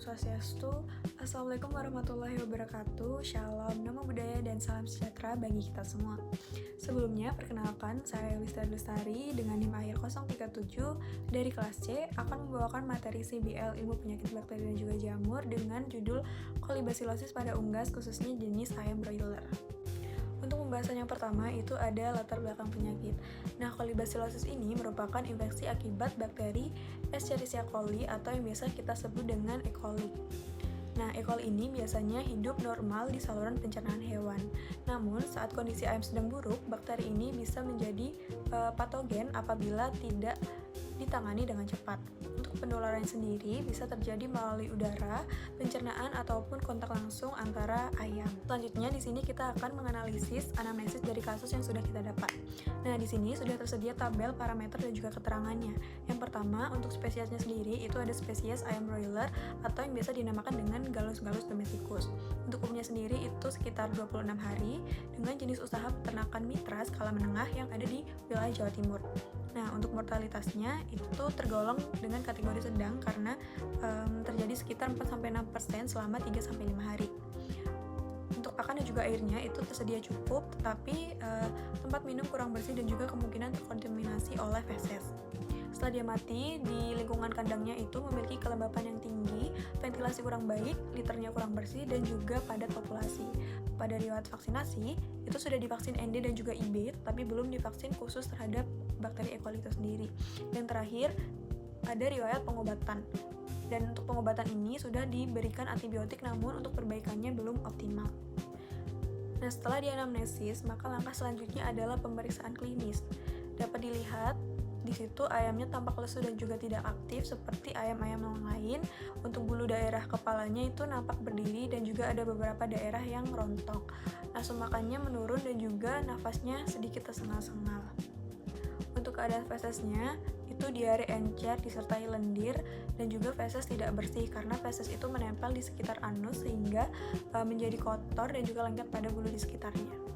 Swastiastu. Assalamualaikum warahmatullahi wabarakatuh. Shalom, namo buddhaya, dan salam sejahtera bagi kita semua. Sebelumnya, perkenalkan, saya Lista Lestari dengan NIM akhir 037 dari kelas C akan membawakan materi CBL ilmu penyakit bakteri dan juga jamur dengan judul kolibasilosis pada unggas, khususnya jenis ayam broiler. Untuk pembahasan yang pertama itu ada latar belakang penyakit. Nah, kolibasilosis ini merupakan infeksi akibat bakteri Escherichia coli atau yang biasa kita sebut dengan E. coli. Nah, E. coli ini biasanya hidup normal di saluran pencernaan hewan. Namun, saat kondisi ayam sedang buruk, bakteri ini bisa menjadi patogen apabila tidak ditangani dengan cepat. Untuk penularan sendiri bisa terjadi melalui udara, pencernaan ataupun kontak langsung antara ayam. Selanjutnya di sini kita akan menganalisis anamnesis dari kasus yang sudah kita dapat. Nah, di sini sudah tersedia tabel parameter dan juga keterangannya. Yang pertama, untuk spesiesnya sendiri itu ada spesies ayam broiler atau yang biasa dinamakan dengan Gallus domesticus. Untuk umurnya sendiri itu sekitar 26 hari dengan jenis usaha peternakan mitra skala menengah yang ada di wilayah Jawa Timur. Nah, untuk mortalitasnya itu tergolong dengan kategori sedang karena terjadi sekitar 4-6% selama 3-5 hari. Untuk pakan dan juga airnya itu tersedia cukup, tetapi tempat minum kurang bersih dan juga kemungkinan terkontaminasi oleh feses. Setelah dia mati, di lingkungan kandangnya itu memiliki kelembapan yang tinggi, ventilasi kurang baik, liternya kurang bersih, dan juga padat populasi. Pada riwayat vaksinasi, itu sudah divaksin ND dan juga IB, tapi belum divaksin khusus terhadap bakteri E. coli itu sendiri. Yang terakhir, ada riwayat pengobatan. Dan untuk pengobatan ini sudah diberikan antibiotik, namun untuk perbaikannya belum optimal. Nah, setelah dianamnesis, maka langkah selanjutnya adalah pemeriksaan klinis. Dapat dilihat di situ ayamnya tampak lesu dan juga tidak aktif seperti ayam-ayam yang lain. Untuk bulu daerah kepalanya itu nampak berdiri dan juga ada beberapa daerah yang rontok. Nafsu makannya menurun dan juga nafasnya sedikit tersengal-sengal. Untuk keadaan fesesnya itu diare encer disertai lendir dan juga feses tidak bersih karena feses itu menempel di sekitar anus sehingga menjadi kotor dan juga lengket pada bulu di sekitarnya.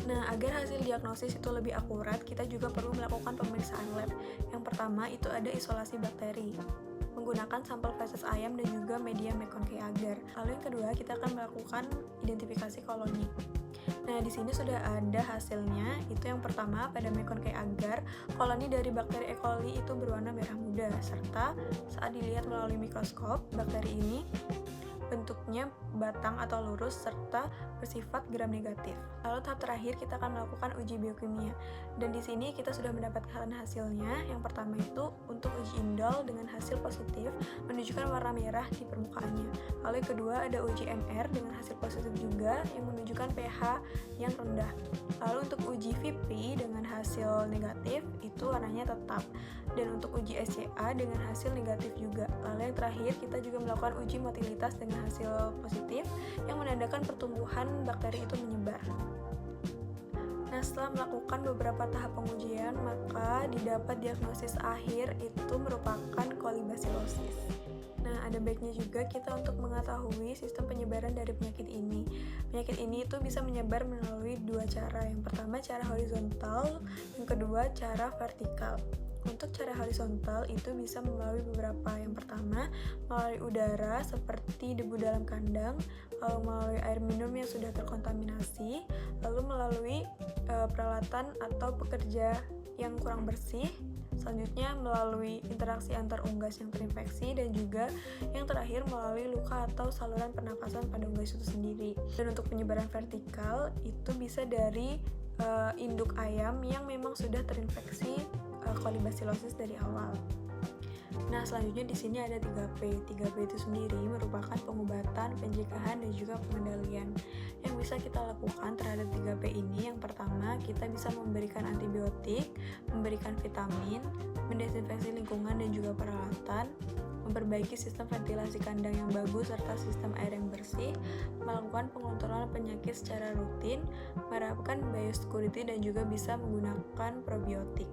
Nah, agar hasil diagnosis itu lebih akurat, kita juga perlu melakukan pemeriksaan lab. Yang pertama itu ada isolasi bakteri, menggunakan sampel feses ayam dan juga media McConkey agar. Lalu yang kedua, kita akan melakukan identifikasi koloni. Nah, di sini sudah ada hasilnya. Itu yang pertama, pada McConkey agar, koloni dari bakteri E. coli itu berwarna merah muda, serta saat dilihat melalui mikroskop, bakteri ini bentuknya batang atau lurus serta bersifat gram negatif. Lalu tahap terakhir kita akan melakukan uji biokimia. Dan di sini kita sudah mendapatkan hasilnya. Yang pertama itu untuk uji indol dengan hasil positif menunjukkan warna merah di permukaannya. Lalu yang kedua ada uji MR dengan hasil positif juga yang menunjukkan pH yang rendah. Lalu untuk uji VP dengan hasil negatif itu warnanya tetap. Dan untuk uji SCA dengan hasil negatif juga. Lalu yang terakhir kita juga melakukan uji motilitas dengan hasil positif yang menandakan pertumbuhan bakteri itu menyebar. Nah, setelah melakukan beberapa tahap pengujian, maka didapat diagnosis akhir itu merupakan kolibasilosis. Nah, ada baiknya juga kita untuk mengetahui sistem penyebaran dari penyakit ini. Penyakit ini itu bisa menyebar melalui dua cara. Yang pertama cara horizontal, yang kedua cara vertikal. Untuk cara horizontal itu bisa melalui beberapa. Yang pertama, melalui udara seperti debu dalam kandang, lalu melalui air minum yang sudah terkontaminasi, lalu melalui peralatan atau pekerja yang kurang bersih, selanjutnya melalui interaksi antar unggas yang terinfeksi, dan juga yang terakhir melalui luka atau saluran pernapasan pada unggas itu sendiri. Dan untuk penyebaran vertikal itu bisa dari induk ayam yang memang sudah terinfeksi kolibasilosis dari awal. Nah, selanjutnya di sini ada 3P. 3P itu sendiri merupakan pengobatan, pencegahan, dan juga pengendalian. Yang bisa kita lakukan terhadap 3P ini, yang pertama, kita bisa memberikan antibiotik, memberikan vitamin, mendesinfeksi lingkungan dan juga peralatan, memperbaiki sistem ventilasi kandang yang bagus serta sistem air yang bersih, melakukan pengontrolan penyakit secara rutin, menerapkan biosecurity dan juga bisa menggunakan probiotik.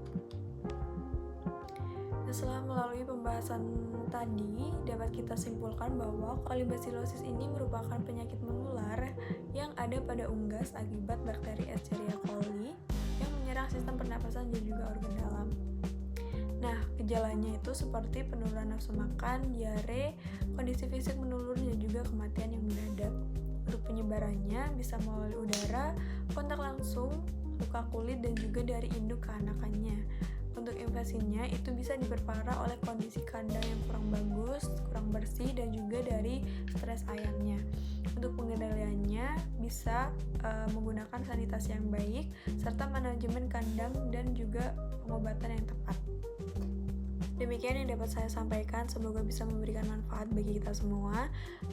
Setelah melalui pembahasan tadi, dapat kita simpulkan bahwa kolibasilosis ini merupakan penyakit menular yang ada pada unggas akibat bakteri Escherichia coli yang menyerang sistem pernapasan dan juga organ dalam. Nah, gejalanya itu seperti penurunan nafsu makan, diare, kondisi fisik menurun, dan juga kematian yang mendadak. Untuk penyebarannya bisa melalui udara, kontak langsung, luka kulit, dan juga dari induk ke anakannya. Untuk infeksinya itu bisa diperparah oleh kondisi kandang yang kurang bagus, kurang bersih, dan juga dari stres ayamnya. Untuk pengendaliannya bisa menggunakan sanitasi yang baik, serta manajemen kandang dan juga pengobatan yang tepat. Demikian yang dapat saya sampaikan, semoga bisa memberikan manfaat bagi kita semua.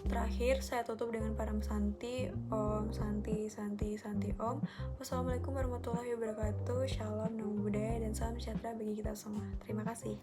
Terakhir, saya tutup dengan param santi, Om Santi Santi Santi Om. Wassalamualaikum warahmatullahi wabarakatuh. Shalom, namo buddhaya, dan salam sejahtera bagi kita semua. Terima kasih.